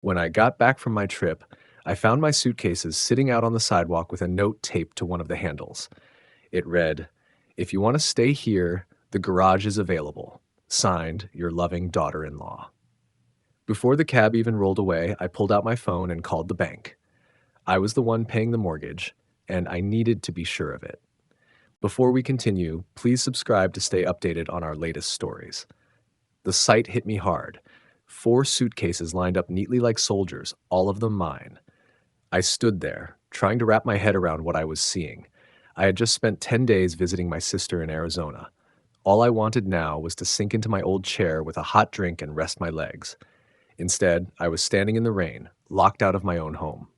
When I got back from my trip, I found my suitcases sitting out on the sidewalk with a note taped to one of the handles. It read, "If you want to stay here, the garage is available. Signed, your loving daughter-in-law." Before the cab even rolled away, I pulled out my phone and called the bank. I was the one paying the mortgage, and I needed to be sure of it. Before we continue, please subscribe to stay updated on our latest stories. The sight hit me hard. 4 suitcases lined up neatly like soldiers, all of them mine. I stood there, trying to wrap my head around what I was seeing. I had just spent 10 days visiting my sister in Arizona. All I wanted now was to sink into my old chair with a hot drink and rest my legs. Instead, I was standing in the rain, locked out of my own home.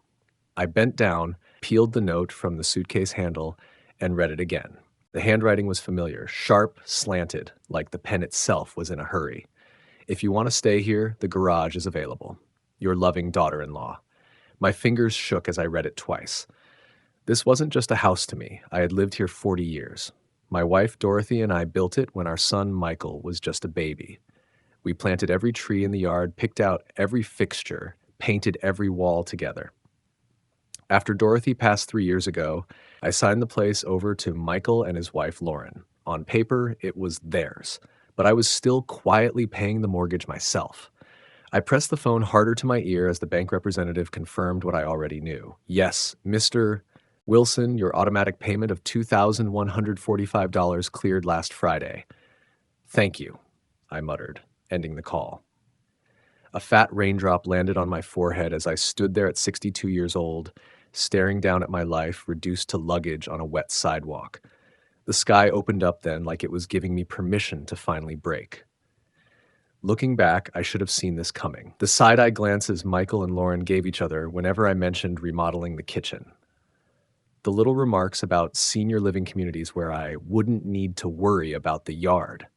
I bent down, peeled the note from the suitcase handle, and read it again. The handwriting was familiar, sharp, slanted, like the pen itself was in a hurry. "If you want to stay here, the garage is available. Your loving daughter-in-law." My fingers shook as I read it twice. This wasn't just a house to me. I had lived here 40 years. My wife, Dorothy, and I built it when our son, Michael, was just a baby. We planted every tree in the yard, picked out every fixture, painted every wall together. After Dorothy passed 3 years ago, I signed the place over to Michael and his wife, Lauren. On paper, it was theirs, but I was still quietly paying the mortgage myself. I pressed the phone harder to my ear as the bank representative confirmed what I already knew. "Yes, Mr. Wilson, your automatic payment of $2,145 cleared last Friday." "Thank you," I muttered, ending the call. A fat raindrop landed on my forehead as I stood there at 62 years old, staring down at my life reduced to luggage on a wet sidewalk. The sky opened up then like it was giving me permission to finally break. Looking back, I should have seen this coming. The side-eye glances Michael and Lauren gave each other whenever I mentioned remodeling the kitchen. The little remarks about senior living communities where I wouldn't need to worry about the yard.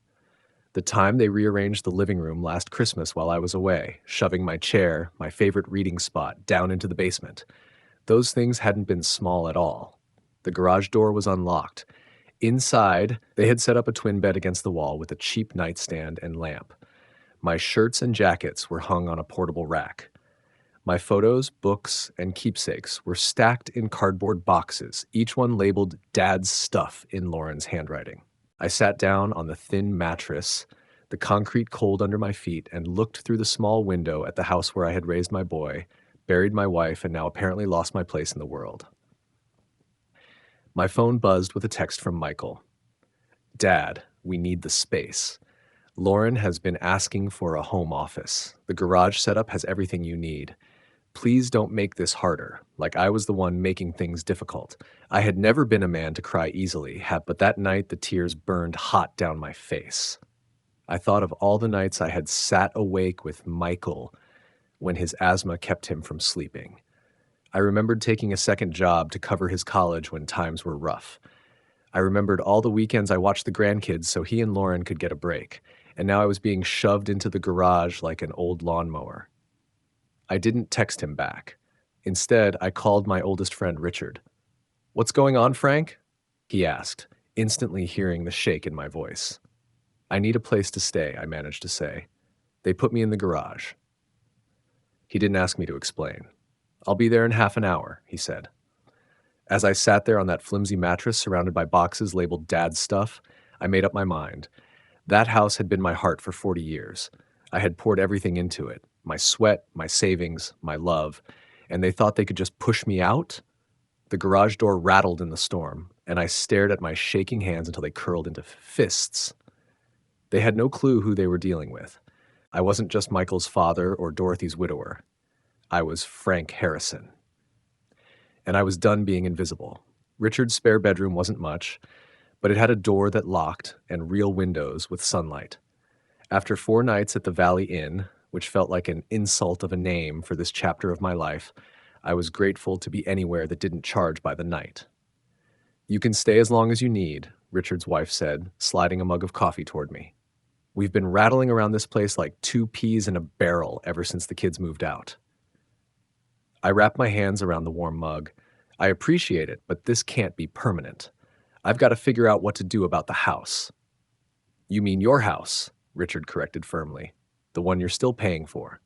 The time they rearranged the living room last Christmas while I was away, shoving my chair, my favorite reading spot, down into the basement. Those things hadn't been small at all. The garage door was unlocked. Inside, they had set up a twin bed against the wall with a cheap nightstand and lamp. My shirts and jackets were hung on a portable rack. My photos, books, and keepsakes were stacked in cardboard boxes, each one labeled "Dad's Stuff" in Lauren's handwriting. I sat down on the thin mattress, the concrete cold under my feet, and looked through the small window at the house where I had raised my boy, buried my wife, and now apparently lost my place in the world. My phone buzzed with a text from Michael. "Dad, we need the space. Lauren has been asking for a home office. The garage setup has everything you need. Please don't make this harder, like I was the one making things difficult. I had never been a man to cry easily, but that night the tears burned hot down my face. I thought of all the nights I had sat awake with Michael when his asthma kept him from sleeping. I remembered taking a second job to cover his college when times were rough. I remembered all the weekends I watched the grandkids so he and Lauren could get a break, and now I was being shoved into the garage like an old lawnmower. I didn't text him back. Instead, I called my oldest friend, Richard. "What's going on, Frank?" he asked, instantly hearing the shake in my voice. "I need a place to stay," I managed to say. "They put me in the garage." He didn't ask me to explain. "I'll be there in half an hour," he said. As I sat there on that flimsy mattress surrounded by boxes labeled "Dad's Stuff," I made up my mind. That house had been my heart for 40 years. I had poured everything into it, my sweat, my savings, my love, and they thought they could just push me out? The garage door rattled in the storm, and I stared at my shaking hands until they curled into fists. They had no clue who they were dealing with. I wasn't just Michael's father or Dorothy's widower. I was Frank Harrison. And I was done being invisible. Richard's spare bedroom wasn't much, but it had a door that locked and real windows with sunlight. After 4 nights at the Valley Inn, which felt like an insult of a name for this chapter of my life, I was grateful to be anywhere that didn't charge by the night. "You can stay as long as you need," Richard's wife said, sliding a mug of coffee toward me. "We've been rattling around this place like 2 peas in a barrel ever since the kids moved out." I wrapped my hands around the warm mug. "I appreciate it, but this can't be permanent. I've got to figure out what to do about the house." "You mean your house," Richard corrected firmly. "The one you're still paying for."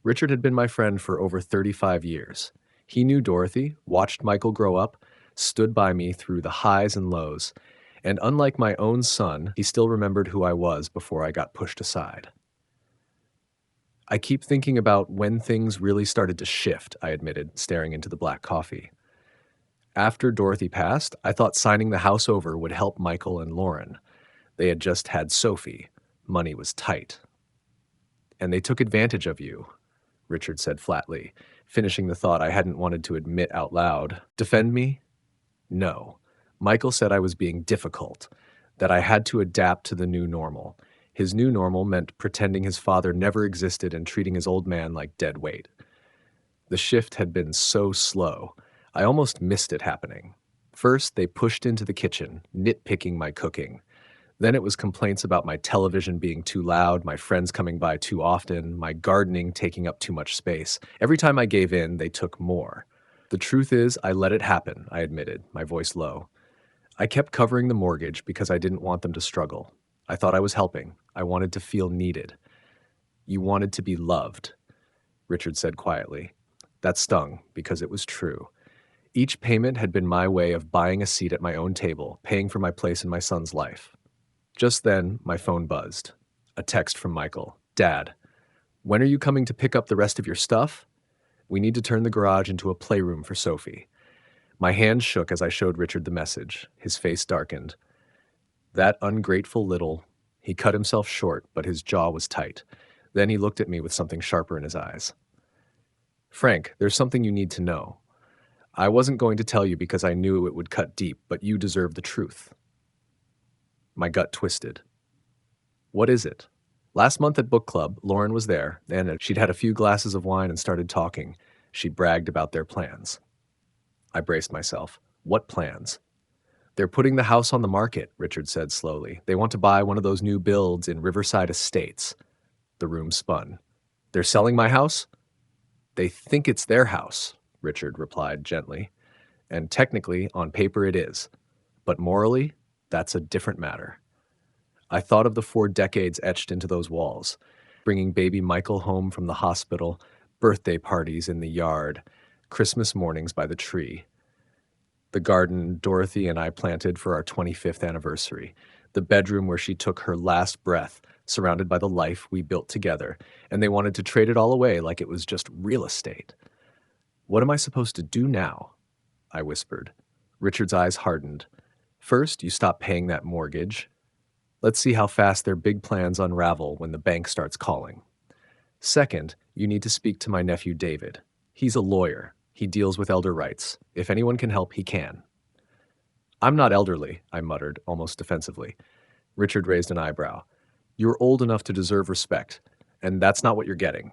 Richard had been my friend for over 35 years. He knew Dorothy, watched Michael grow up, stood by me through the highs and lows, and unlike my own son, he still remembered who I was before I got pushed aside. I keep thinking about when things really started to shift, I admitted, staring into the black coffee. After Dorothy passed, I thought signing the house over would help Michael and Lauren. They had just had Sophie. Money was tight. And they took advantage of you, Richard said flatly, finishing the thought I hadn't wanted to admit out loud. Defend me? No. Michael said I was being difficult, that I had to adapt to the new normal. His new normal meant pretending his father never existed and treating his old man like dead weight. The shift had been so slow, I almost missed it happening. First, they pushed into the kitchen, nitpicking my cooking. Then it was complaints about my television being too loud, my friends coming by too often, my gardening taking up too much space. Every time I gave in, they took more. The truth is, I let it happen, I admitted, my voice low. I kept covering the mortgage because I didn't want them to struggle. I thought I was helping. I wanted to feel needed. You wanted to be loved, Richard said quietly. That stung because it was true. Each payment had been my way of buying a seat at my own table, paying for my place in my son's life. Just then, my phone buzzed. A text from Michael. Dad, when are you coming to pick up the rest of your stuff? We need to turn the garage into a playroom for Sophie. My hand shook as I showed Richard the message. His face darkened. That ungrateful little... He cut himself short, but his jaw was tight. Then he looked at me with something sharper in his eyes. Frank, there's something you need to know. I wasn't going to tell you because I knew it would cut deep, but you deserve the truth. My gut twisted. What is it? Last month at book club, Lauren was there, and she'd had a few glasses of wine and started talking. She bragged about their plans. I braced myself. What plans? They're putting the house on the market, Richard said slowly. They want to buy one of those new builds in Riverside Estates. The room spun. They're selling my house? They think it's their house, Richard replied gently. And technically, on paper it is. But morally, that's a different matter. I thought of the 4 decades etched into those walls, bringing baby Michael home from the hospital, birthday parties in the yard, Christmas mornings by the tree. The garden Dorothy and I planted for our 25th anniversary, the bedroom where she took her last breath, surrounded by the life we built together, and they wanted to trade it all away like it was just real estate. What am I supposed to do now? I whispered. Richard's eyes hardened. First, you stop paying that mortgage. Let's see how fast their big plans unravel when the bank starts calling. Second, you need to speak to my nephew David. He's a lawyer. He deals with elder rights. If anyone can help, he can. I'm not elderly, I muttered, almost defensively. Richard raised an eyebrow. You're old enough to deserve respect, and that's not what you're getting.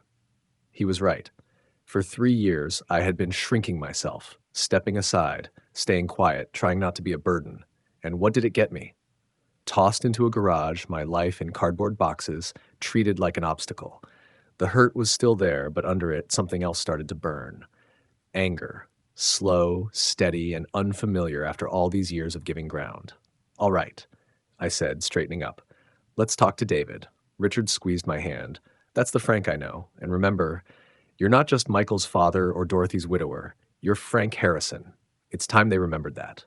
He was right. For 3 years, I had been shrinking myself, stepping aside, staying quiet, trying not to be a burden. And what did it get me? Tossed into a garage, my life in cardboard boxes, treated like an obstacle. The hurt was still there, but under it, something else started to burn. Anger, slow, steady, and unfamiliar after all these years of giving ground. All right, I said, straightening up. Let's talk to David. Richard squeezed my hand. That's the Frank I know. And remember, you're not just Michael's father or Dorothy's widower. You're Frank Harrison. It's time they remembered that.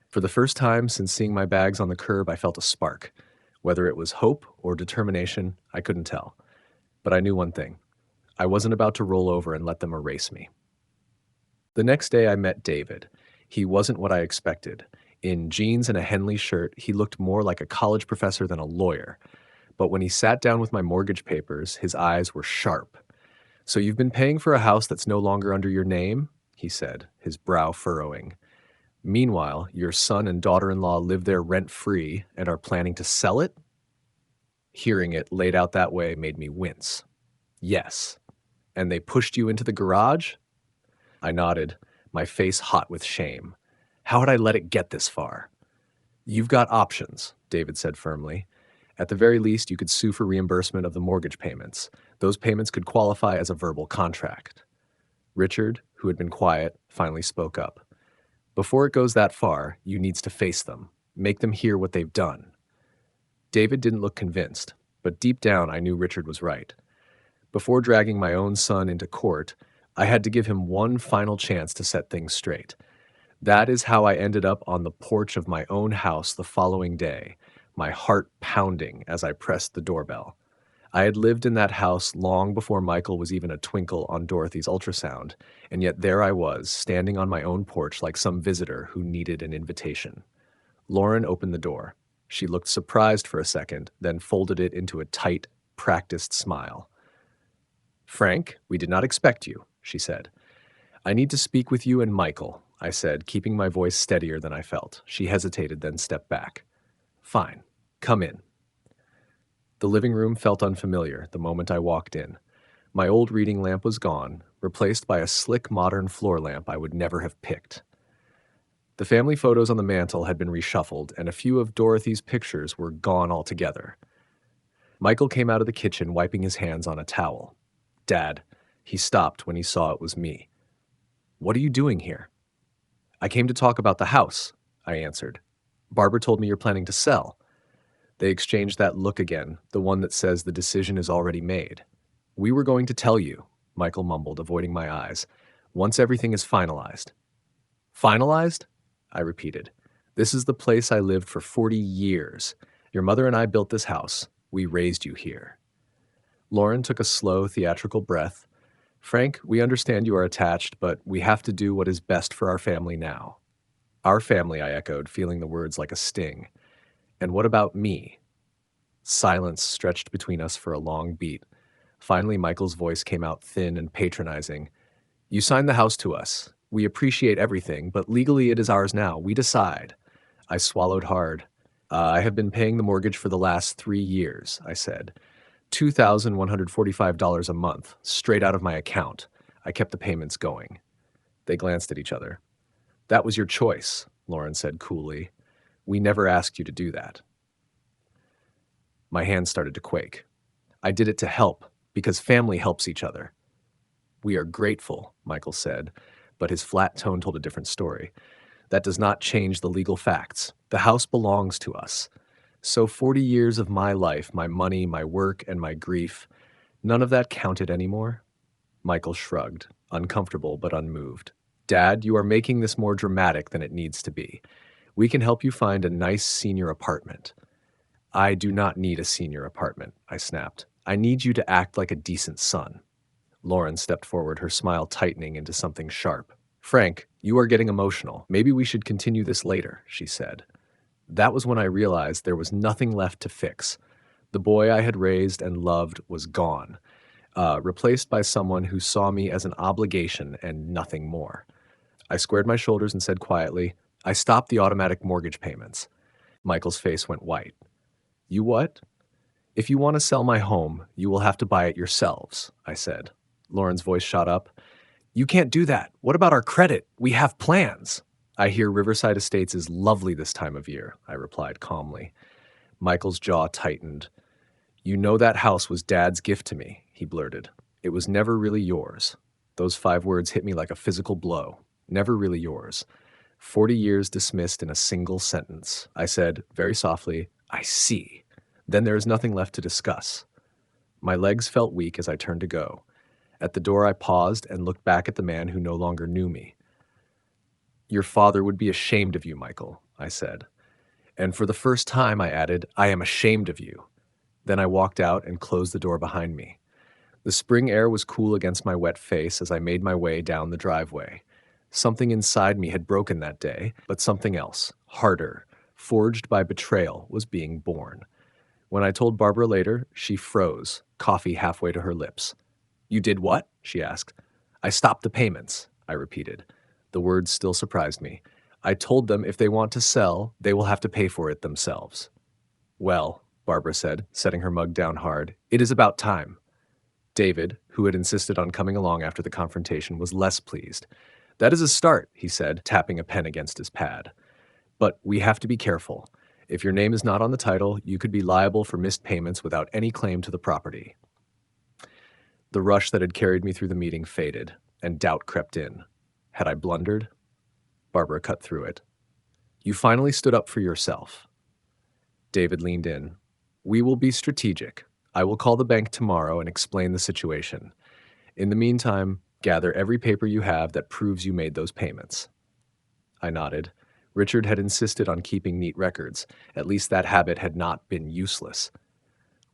For the first time since seeing my bags on the curb, I felt a spark. Whether it was hope or determination, I couldn't tell. But I knew one thing. I wasn't about to roll over and let them erase me. The next day I met David. He wasn't what I expected. In jeans and a Henley shirt, he looked more like a college professor than a lawyer. But when he sat down with my mortgage papers, his eyes were sharp. So you've been paying for a house that's no longer under your name? He said, his brow furrowing. Meanwhile, your son and daughter-in-law live there rent-free and are planning to sell it? Hearing it laid out that way made me wince. Yes. And they pushed you into the garage? I nodded, my face hot with shame. How had I let it get this far? You've got options, David said firmly. At the very least, you could sue for reimbursement of the mortgage payments. Those payments could qualify as a verbal contract. Richard, who had been quiet, finally spoke up. Before it goes that far, you needs to face them. Make them hear what they've done. David didn't look convinced, but deep down I knew Richard was right. Before dragging my own son into court, I had to give him one final chance to set things straight. That is how I ended up on the porch of my own house the following day, my heart pounding as I pressed the doorbell. I had lived in that house long before Michael was even a twinkle on Dorothy's ultrasound, and yet there I was, standing on my own porch like some visitor who needed an invitation. Lauren opened the door. She looked surprised for a second, then folded it into a tight, practiced smile. "Frank, we did not expect you," she said. "I need to speak with you and Michael," I said, keeping my voice steadier than I felt. She hesitated, then stepped back. "Fine. Come in." The living room felt unfamiliar the moment I walked in. My old reading lamp was gone, replaced by a slick modern floor lamp I would never have picked. The family photos on the mantel had been reshuffled, and a few of Dorothy's pictures were gone altogether. Michael came out of the kitchen wiping his hands on a towel. "Dad," he stopped when he saw it was me. "What are you doing here?" "I came to talk about the house," I answered. "Barbara told me you're planning to sell." They exchanged that look again, the one that says the decision is already made. "We were going to tell you," Michael mumbled, avoiding my eyes, "once everything is finalized." "Finalized?" I repeated. "This is the place I lived for 40 years. Your mother and I built this house. We raised you here." Lauren took a slow, theatrical breath. "Frank, we understand you are attached, but we have to do what is best for our family now." "Our family," I echoed, feeling the words like a sting. "And what about me?" Silence stretched between us for a long beat. Finally, Michael's voice came out thin and patronizing. "You signed the house to us. We appreciate everything, but legally it is ours now. We decide." I swallowed hard. "I have been paying the mortgage for the last 3 years," I said. $2,145 a month, straight out of my account. I kept the payments going. They glanced at each other. "That was your choice," Lauren said coolly. "We never asked you to do that." My hands started to quake. "I did it to help, because family helps each other." "We are grateful," Michael said, but his flat tone told a different story. "That does not change the legal facts. The house belongs to us. So 40 years of my life, my money, my work, and my grief, none of that counted anymore?" Michael shrugged, uncomfortable but unmoved. "Dad, you are making this more dramatic than it needs to be. We can help you find a nice senior apartment." "I do not need a senior apartment," I snapped. "I need you to act like a decent son." Lauren stepped forward, her smile tightening into something sharp. "Frank, you are getting emotional. Maybe we should continue this later," she said. That was when I realized there was nothing left to fix. The boy I had raised and loved was gone, replaced by someone who saw me as an obligation and nothing more. I squared my shoulders and said quietly, "I stopped the automatic mortgage payments." Michael's face went white. "You what?" "If you want to sell my home, you will have to buy it yourselves," I said. Lauren's voice shot up. "You can't do that. What about our credit? We have plans." "I hear Riverside Estates is lovely this time of year," I replied calmly. Michael's jaw tightened. "You know that house was Dad's gift to me," he blurted. "It was never really yours." Those 5 words hit me like a physical blow. Never really yours. 40 years dismissed in a single sentence. I said, very softly, "I see. Then there is nothing left to discuss." My legs felt weak as I turned to go. At the door I paused and looked back at the man who no longer knew me. "Your father would be ashamed of you, Michael," I said. "And for the first time," I added, "I am ashamed of you." Then I walked out and closed the door behind me. The spring air was cool against my wet face as I made my way down the driveway. Something inside me had broken that day, but something else, harder, forged by betrayal, was being born. When I told Barbara later, she froze, coffee halfway to her lips. "You did what?" she asked. "I stopped the payments," I repeated. The words still surprised me. "I told them if they want to sell, they will have to pay for it themselves." "Well," Barbara said, setting her mug down hard, "it is about time." David, who had insisted on coming along after the confrontation, was less pleased. "That is a start," he said, tapping a pen against his pad. "But we have to be careful. If your name is not on the title, you could be liable for missed payments without any claim to the property." The rush that had carried me through the meeting faded, and doubt crept in. Had I blundered? Barbara cut through it. "You finally stood up for yourself." David leaned in. "We will be strategic. I will call the bank tomorrow and explain the situation. In the meantime, gather every paper you have that proves you made those payments. I nodded. Richard had insisted on keeping neat records. At least that habit had not been useless.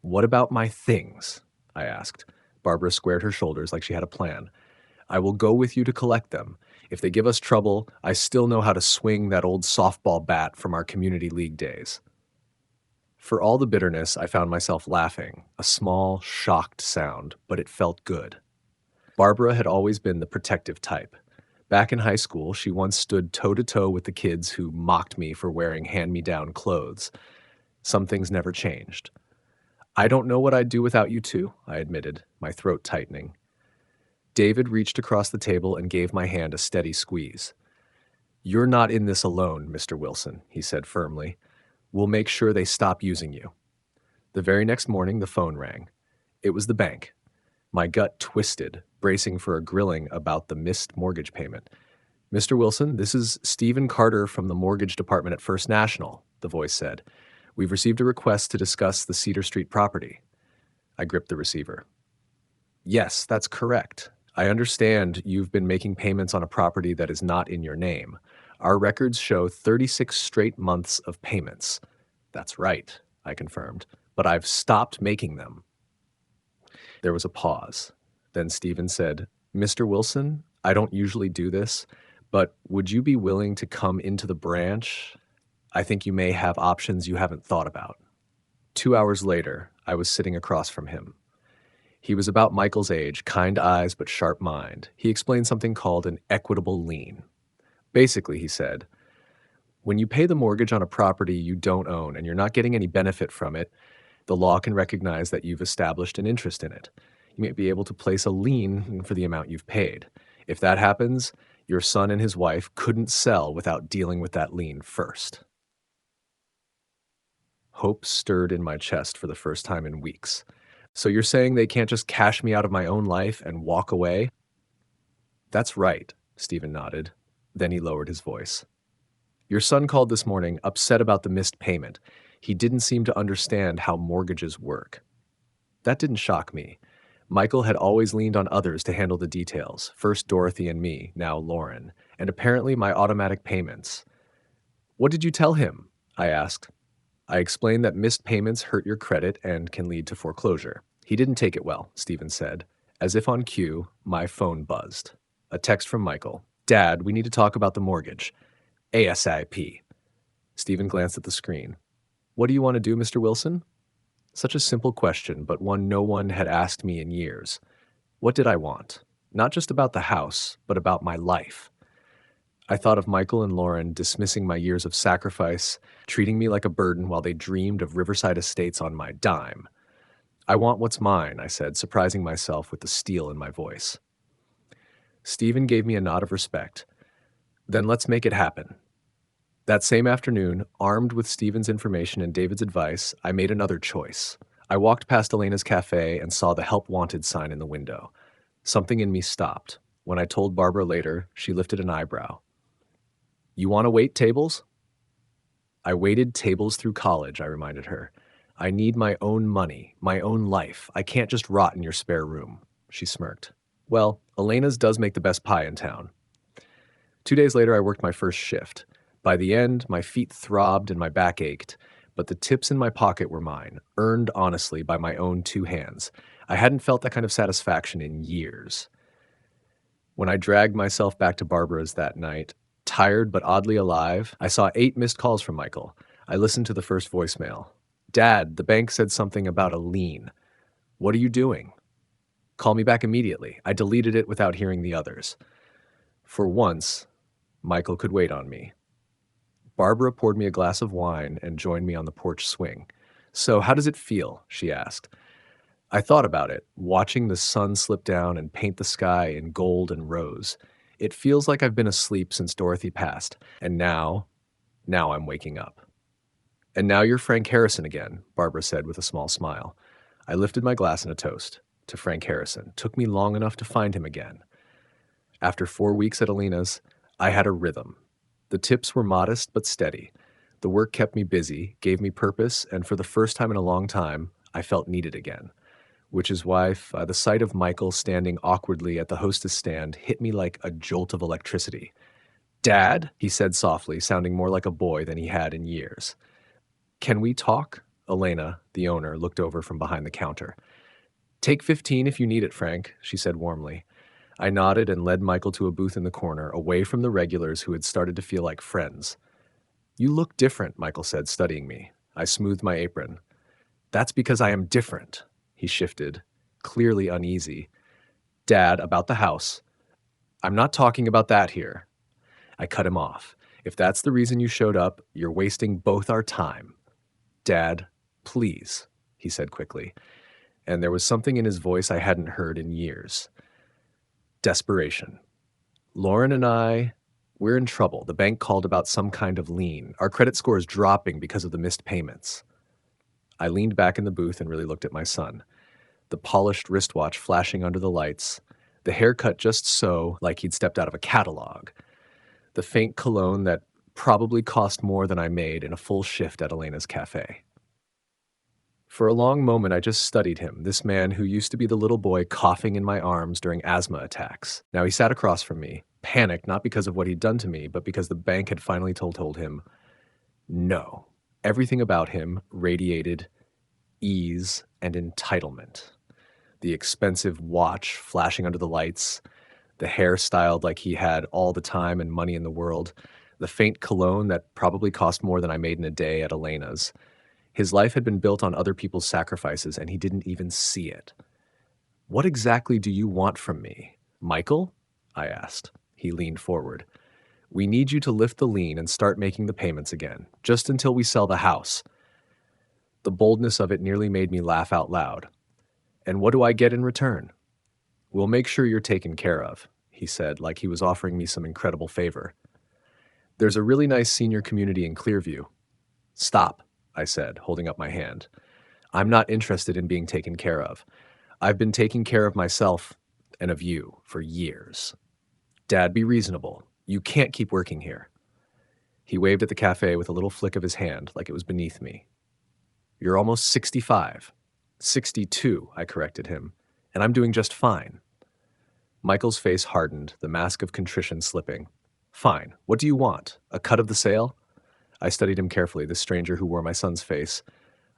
What about my things? I asked. Barbara squared her shoulders like she had a plan. I will go with you to collect them. If they give us trouble, I still know how to swing that old softball bat from our community league days. For all the bitterness, I found myself laughing, a small, shocked sound, but it felt good. Barbara had always been the protective type. Back in high school, she once stood toe-to-toe with the kids who mocked me for wearing hand-me-down clothes. Some things never changed. I don't know what I'd do without you two, I admitted, my throat tightening. David reached across the table and gave my hand a steady squeeze. You're not in this alone, Mr. Wilson, he said firmly. We'll make sure they stop using you. The very next morning, the phone rang. It was the bank. My gut twisted, bracing for a grilling about the missed mortgage payment. Mr. Wilson, this is Stephen Carter from the mortgage department at First National, the voice said. We've received a request to discuss the Cedar Street property. I gripped the receiver. Yes, that's correct. I understand you've been making payments on a property that is not in your name. Our records show 36 straight months of payments. That's right, I confirmed, but I've stopped making them. There was a pause. Then Stephen said, Mr. Wilson, I don't usually do this, but would you be willing to come into the branch? I think you may have options you haven't thought about. 2 hours later, I was sitting across from him. He was about Michael's age, kind eyes but sharp mind. He explained something called an equitable lien. Basically, he said, when you pay the mortgage on a property you don't own and you're not getting any benefit from it, the law can recognize that you've established an interest in it. You may be able to place a lien for the amount you've paid. If that happens, your son and his wife couldn't sell without dealing with that lien first. Hope stirred in my chest for the first time in weeks. So you're saying they can't just cash me out of my own life and walk away? That's right, Stephen nodded. Then he lowered his voice. Your son called this morning upset about the missed payment. He didn't seem to understand how mortgages work. That didn't shock me. Michael had always leaned on others to handle the details, first Dorothy and me, now Lauren, and apparently my automatic payments. What did you tell him? I asked. I explained that missed payments hurt your credit and can lead to foreclosure. He didn't take it well, Stephen said. As if on cue, my phone buzzed. A text from Michael. Dad, we need to talk about the mortgage. ASAP. Stephen glanced at the screen. What do you want to do, Mr. Wilson? Such a simple question, but one no one had asked me in years. What did I want? Not just about the house, but about my life. I thought of Michael and Lauren dismissing my years of sacrifice, treating me like a burden while they dreamed of Riverside Estates on my dime. I want what's mine, I said, surprising myself with the steel in my voice. Stephen gave me a nod of respect. Then let's make it happen. That same afternoon, armed with Stephen's information and David's advice, I made another choice. I walked past Elena's cafe and saw the Help Wanted sign in the window. Something in me stopped. When I told Barbara later, she lifted an eyebrow. You want to wait tables? I waited tables through college, I reminded her. I need my own money, my own life. I can't just rot in your spare room. She smirked. Well, Elena's does make the best pie in town. 2 days later, I worked my first shift. By the end, my feet throbbed and my back ached, but the tips in my pocket were mine, earned honestly by my own 2 hands. I hadn't felt that kind of satisfaction in years. When I dragged myself back to Barbara's that night, tired but oddly alive, I saw 8 missed calls from Michael. I listened to the first voicemail. Dad, the bank said something about a lien. What are you doing? Call me back immediately. I deleted it without hearing the others. For once, Michael could wait on me. Barbara poured me a glass of wine and joined me on the porch swing. So how does it feel? She asked. I thought about it, watching the sun slip down and paint the sky in gold and rose. It feels like I've been asleep since Dorothy passed, and now I'm waking up. And now you're Frank Harrison again, Barbara said with a small smile. I lifted my glass in a toast to Frank Harrison. Took me long enough to find him again. After 4 weeks at Alina's, I had a rhythm. The tips were modest but steady. The work kept me busy, gave me purpose, and for the first time in a long time, I felt needed again. which is why the sight of Michael standing awkwardly at the hostess stand hit me like a jolt of electricity. Dad, he said softly, sounding more like a boy than he had in years. Can we talk? Elena, the owner, looked over from behind the counter. Take 15 if you need it, Frank, she said warmly. I nodded and led Michael to a booth in the corner, away from the regulars who had started to feel like friends. You look different, Michael said, studying me. I smoothed my apron. That's because I am different. He shifted, clearly uneasy. Dad, about the house. I'm not talking about that here. I cut him off. If that's the reason you showed up, you're wasting both our time. Dad, please, he said quickly, and there was something in his voice I hadn't heard in years. Desperation. Lauren and we're in trouble. The bank called about some kind of lien. Our credit score is dropping because of the missed payments. I leaned back in the booth and really looked at my son. The polished wristwatch flashing under the lights, the haircut just so, like he'd stepped out of a catalog, the faint cologne that probably cost more than I made in a full shift at Elena's cafe. For a long moment, I just studied him, this man who used to be the little boy coughing in my arms during asthma attacks. Now he sat across from me, panicked not because of what he'd done to me, but because the bank had finally told him no. Everything about him radiated ease and entitlement. The expensive watch flashing under the lights, the hair styled like he had all the time and money in the world, the faint cologne that probably cost more than I made in a day at Elena's. His life had been built on other people's sacrifices, and he didn't even see it. What exactly do you want from me, Michael? I asked. He leaned forward. We need you to lift the lien and start making the payments again, just until we sell the house. The boldness of it nearly made me laugh out loud. And what do I get in return? We'll make sure you're taken care of, he said, like he was offering me some incredible favor. There's a really nice senior community in Clearview. Stop, I said, holding up my hand. I'm not interested in being taken care of. I've been taking care of myself and of you for years. Dad, be reasonable. You can't keep working here. He waved at the cafe with a little flick of his hand, like it was beneath me. You're almost 65. 62, I corrected him, and I'm doing just fine. Michael's face hardened, the mask of contrition slipping. Fine. What do you want? A cut of the sale? I studied him carefully, this stranger who wore my son's face.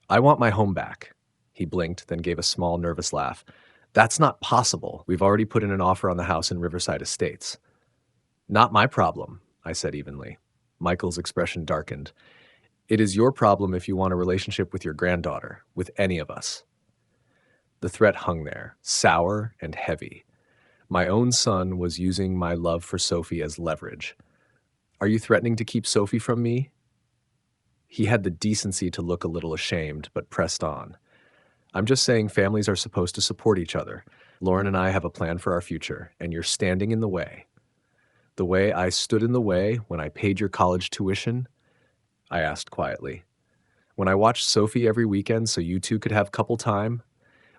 I want my home back. He blinked, then gave a small, nervous laugh. That's not possible. We've already put in an offer on the house in Riverside Estates. Not my problem, I said evenly. Michael's expression darkened. It is your problem if you want a relationship with your granddaughter, with any of us. The threat hung there, sour and heavy. My own son was using my love for Sophie as leverage. Are you threatening to keep Sophie from me? He had the decency to look a little ashamed, but pressed on. I'm just saying families are supposed to support each other. Lauren and I have a plan for our future, and you're standing in the way. The way I stood in the way when I paid your college tuition? I asked quietly. When I watched Sophie every weekend so you two could have couple time?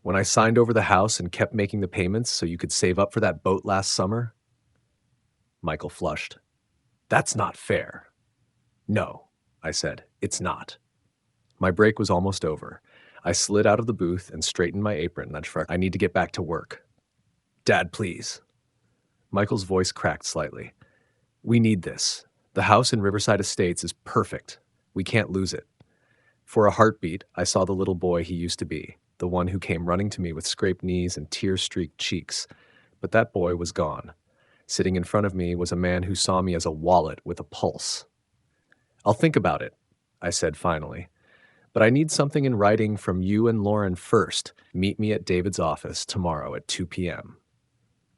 When I signed over the house and kept making the payments so you could save up for that boat last summer? Michael flushed. That's not fair. No, I said, it's not. My break was almost over. I slid out of the booth and straightened my apron. I need to get back to work. Dad, please. Michael's voice cracked slightly. We need this. The house in Riverside Estates is perfect. We can't lose it. For a heartbeat, I saw the little boy he used to be, the one who came running to me with scraped knees and tear-streaked cheeks. But that boy was gone. Sitting in front of me was a man who saw me as a wallet with a pulse. I'll think about it, I said finally. But I need something in writing from you and Lauren first. Meet me at David's office tomorrow at 2 p.m.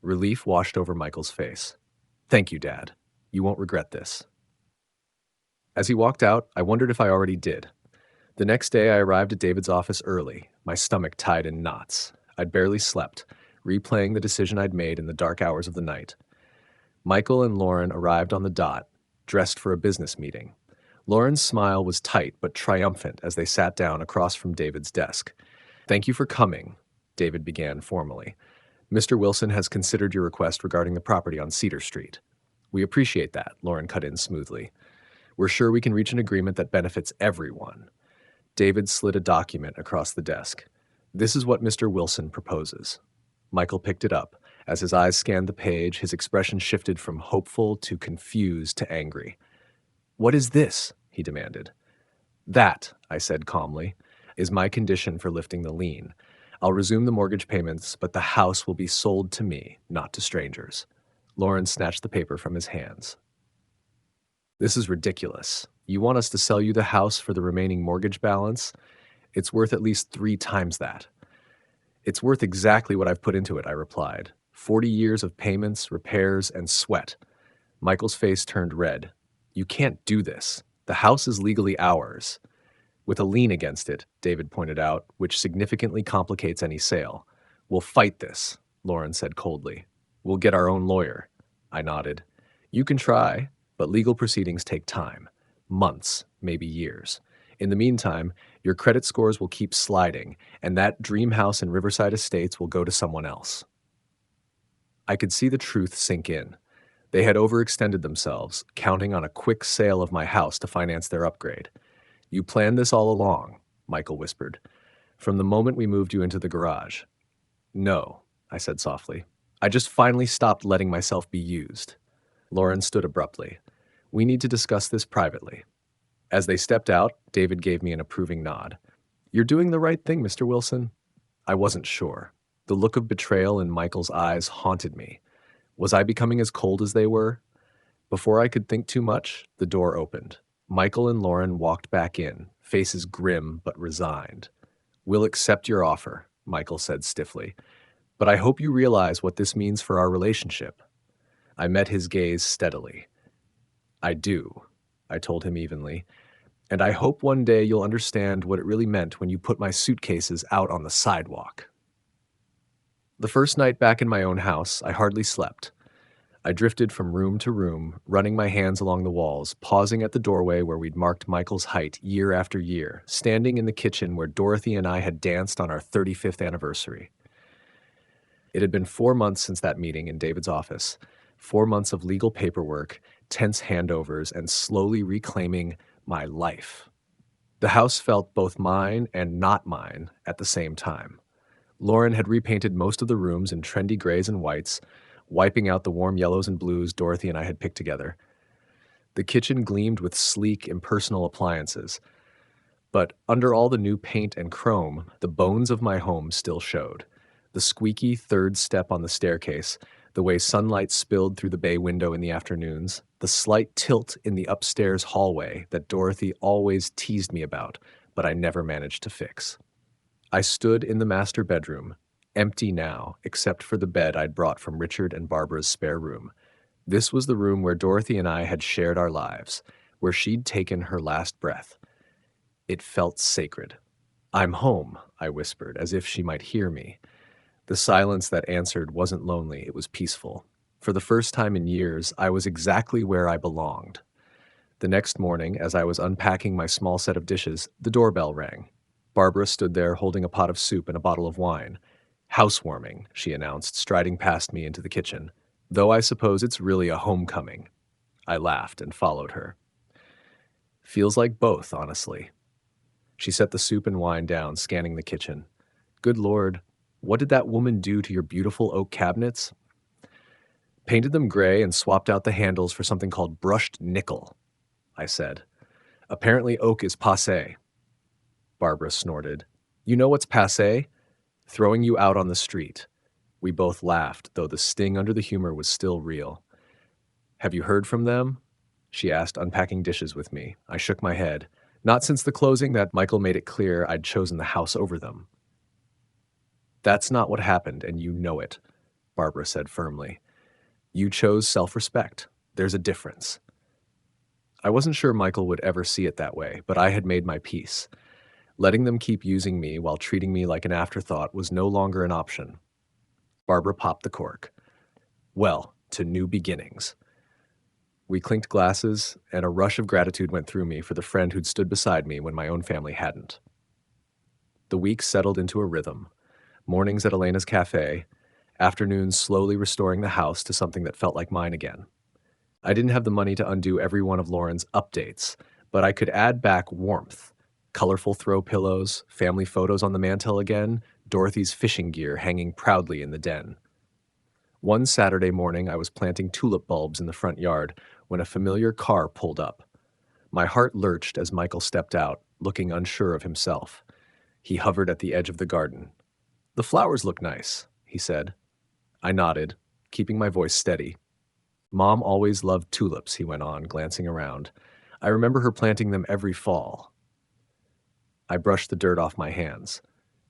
Relief washed over Michael's face. Thank you, Dad. You won't regret this. As he walked out, I wondered if I already did. The next day, I arrived at David's office early, my stomach tied in knots. I'd barely slept, replaying the decision I'd made in the dark hours of the night. Michael and Lauren arrived on the dot, dressed for a business meeting. Lauren's smile was tight but triumphant as they sat down across from David's desk. Thank you for coming, David began formally. Mr. Wilson has considered your request regarding the property on Cedar Street. We appreciate that, Lauren cut in smoothly. We're sure we can reach an agreement that benefits everyone. David slid a document across the desk. This is what Mr. Wilson proposes. Michael picked it up. As his eyes scanned the page, his expression shifted from hopeful to confused to angry. What is this? He demanded. That, I said calmly, is my condition for lifting the lien. I'll resume the mortgage payments, but the house will be sold to me, not to strangers. Lauren snatched the paper from his hands. This is ridiculous. You want us to sell you the house for the remaining mortgage balance? It's worth at least 3 times that. It's worth exactly what I've put into it, I replied. 40 years of payments, repairs, and sweat. Michael's face turned red. You can't do this. The house is legally ours. With a lien against it, David pointed out, which significantly complicates any sale. We'll fight this, Lauren said coldly. We'll get our own lawyer. I nodded. You can try, but legal proceedings take time. Months, maybe years. In the meantime, your credit scores will keep sliding, and that dream house in Riverside Estates will go to someone else. I could see the truth sink in. They had overextended themselves, counting on a quick sale of my house to finance their upgrade. You planned this all along, Michael whispered, from the moment we moved you into the garage. No, I said softly. I just finally stopped letting myself be used. Lauren stood abruptly. We need to discuss this privately. As they stepped out, David gave me an approving nod. You're doing the right thing, Mr. Wilson. I wasn't sure. The look of betrayal in Michael's eyes haunted me. Was I becoming as cold as they were? Before I could think too much, the door opened. Michael and Lauren walked back in, faces grim but resigned. We'll accept your offer, Michael said stiffly. But I hope you realize what this means for our relationship. I met his gaze steadily. I do, I told him evenly. And I hope one day you'll understand what it really meant when you put my suitcases out on the sidewalk. The first night back in my own house, I hardly slept. I drifted from room to room, running my hands along the walls, pausing at the doorway where we'd marked Michael's height year after year, standing in the kitchen where Dorothy and I had danced on our 35th anniversary. It had been 4 months since that meeting in David's office, 4 months of legal paperwork, tense handovers, and slowly reclaiming my life. The house felt both mine and not mine at the same time. Lauren had repainted most of the rooms in trendy grays and whites, wiping out the warm yellows and blues Dorothy and I had picked together. The kitchen gleamed with sleek, impersonal appliances. But under all the new paint and chrome, the bones of my home still showed. The squeaky third step on the staircase, the way sunlight spilled through the bay window in the afternoons, the slight tilt in the upstairs hallway that Dorothy always teased me about, but I never managed to fix. I stood in the master bedroom, empty now, except for the bed I'd brought from Richard and Barbara's spare room. This was the room where Dorothy and I had shared our lives, where she'd taken her last breath. It felt sacred. I'm home, I whispered, as if she might hear me. The silence that answered wasn't lonely, it was peaceful. For the first time in years, I was exactly where I belonged. The next morning, as I was unpacking my small set of dishes, the doorbell rang. Barbara stood there holding a pot of soup and a bottle of wine. Housewarming, she announced, striding past me into the kitchen. Though I suppose it's really a homecoming. I laughed and followed her. Feels like both, honestly. She set the soup and wine down, scanning the kitchen. Good Lord, what did that woman do to your beautiful oak cabinets? Painted them gray and swapped out the handles for something called brushed nickel, I said. Apparently oak is passé. Barbara snorted. You know what's passé? Throwing you out on the street. We both laughed, though the sting under the humor was still real. Have you heard from them? She asked, unpacking dishes with me. I shook my head. Not since the closing that Michael made it clear I'd chosen the house over them. That's not what happened, and you know it, Barbara said firmly. You chose self-respect. There's a difference. I wasn't sure Michael would ever see it that way, but I had made my peace. Letting them keep using me while treating me like an afterthought was no longer an option. Barbara popped the cork. Well, to new beginnings. We clinked glasses, and a rush of gratitude went through me for the friend who'd stood beside me when my own family hadn't. The week settled into a rhythm. Mornings at Elena's cafe, afternoons slowly restoring the house to something that felt like mine again. I didn't have the money to undo every one of Lauren's updates, but I could add back warmth. Colorful throw pillows, family photos on the mantel again, Dorothy's fishing gear hanging proudly in the den. One Saturday morning, I was planting tulip bulbs in the front yard when a familiar car pulled up. My heart lurched as Michael stepped out, looking unsure of himself. He hovered at the edge of the garden. "The flowers look nice," he said. I nodded, keeping my voice steady. "Mom always loved tulips," he went on, glancing around. "I remember her planting them every fall." I brushed the dirt off my hands.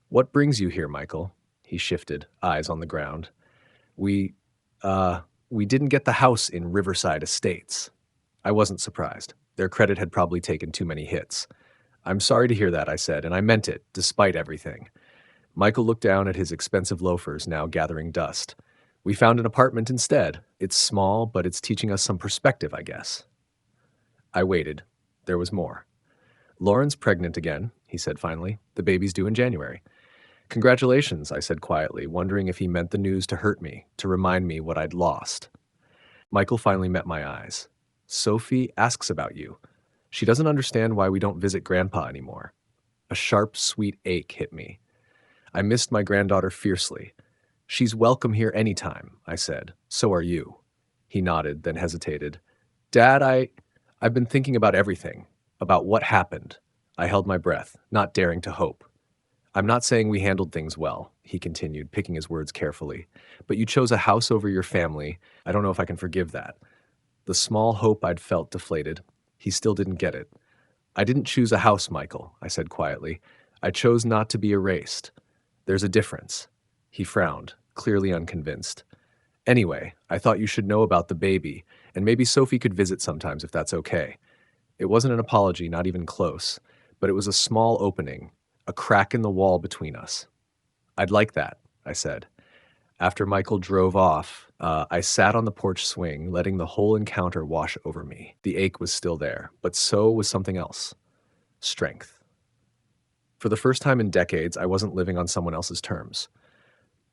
"What brings you here, Michael?" He shifted, eyes on the ground. We, we didn't get the house in Riverside Estates." I wasn't surprised. Their credit had probably taken too many hits. "I'm sorry to hear that," I said, and I meant it, despite everything. Michael looked down at his expensive loafers now gathering dust. "We found an apartment instead. It's small, but it's teaching us some perspective, I guess." I waited. There was more. "Lauren's pregnant again," he said finally. "The baby's due in January." "Congratulations," I said quietly, wondering if he meant the news to hurt me, to remind me what I'd lost. Michael finally met my eyes. "Sophie asks about you. She doesn't understand why we don't visit Grandpa anymore." A sharp, sweet ache hit me. I missed my granddaughter fiercely. "She's welcome here anytime," I said. "So are you." He nodded, then hesitated. "Dad, I've been thinking about everything, about what happened." I held my breath, not daring to hope. "I'm not saying we handled things well," he continued, picking his words carefully. "But you chose a house over your family. I don't know if I can forgive that." The small hope I'd felt deflated. He still didn't get it. "I didn't choose a house, Michael," I said quietly. "I chose not to be erased. There's a difference." He frowned, clearly unconvinced. "Anyway, I thought you should know about the baby, and maybe Sophie could visit sometimes if that's okay." It wasn't an apology, not even close, but it was a small opening, a crack in the wall between us. "I'd like that," I said. After Michael drove off, I sat on the porch swing, letting the whole encounter wash over me. The ache was still there, but so was something else. Strength. For the first time in decades, I wasn't living on someone else's terms.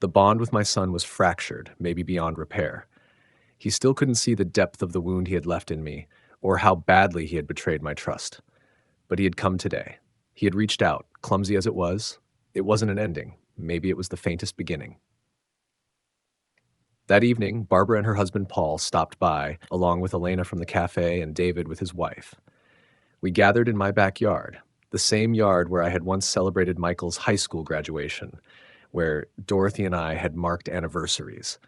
The bond with my son was fractured, maybe beyond repair. He still couldn't see the depth of the wound he had left in me, or how badly he had betrayed my trust. But he had come today. He had reached out, clumsy as it was. It wasn't an ending. Maybe it was the faintest beginning. That evening, Barbara and her husband Paul stopped by, along with Elena from the cafe and David with his wife. We gathered in my backyard, the same yard where I had once celebrated Michael's high school graduation, where Dorothy and I had marked anniversaries,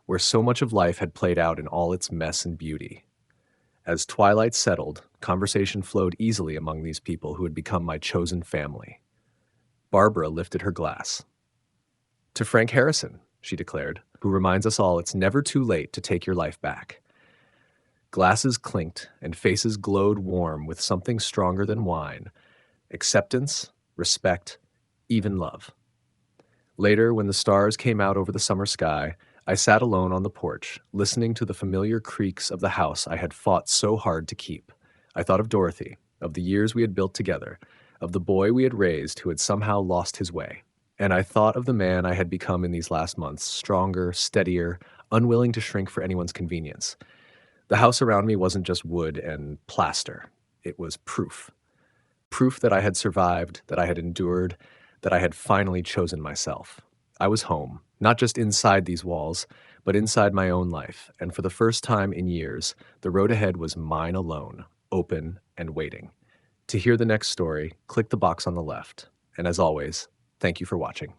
where so much of life had played out in all its mess and beauty. As twilight settled, conversation flowed easily among these people who had become my chosen family. Barbara lifted her glass. "To Frank Harrison," she declared, "who reminds us all it's never too late to take your life back." Glasses clinked and faces glowed warm with something stronger than wine: acceptance, respect, even love. Later, when the stars came out over the summer sky, I sat alone on the porch, listening to the familiar creaks of the house I had fought so hard to keep. I thought of Dorothy, of the years we had built together, of the boy we had raised who had somehow lost his way. And I thought of the man I had become in these last months, stronger, steadier, unwilling to shrink for anyone's convenience. The house around me wasn't just wood and plaster. It was proof. Proof that I had survived, that I had endured, that I had finally chosen myself. I was home, not just inside these walls, but inside my own life, and for the first time in years, the road ahead was mine alone, open and waiting. To hear the next story, click the box on the left. And as always, thank you for watching.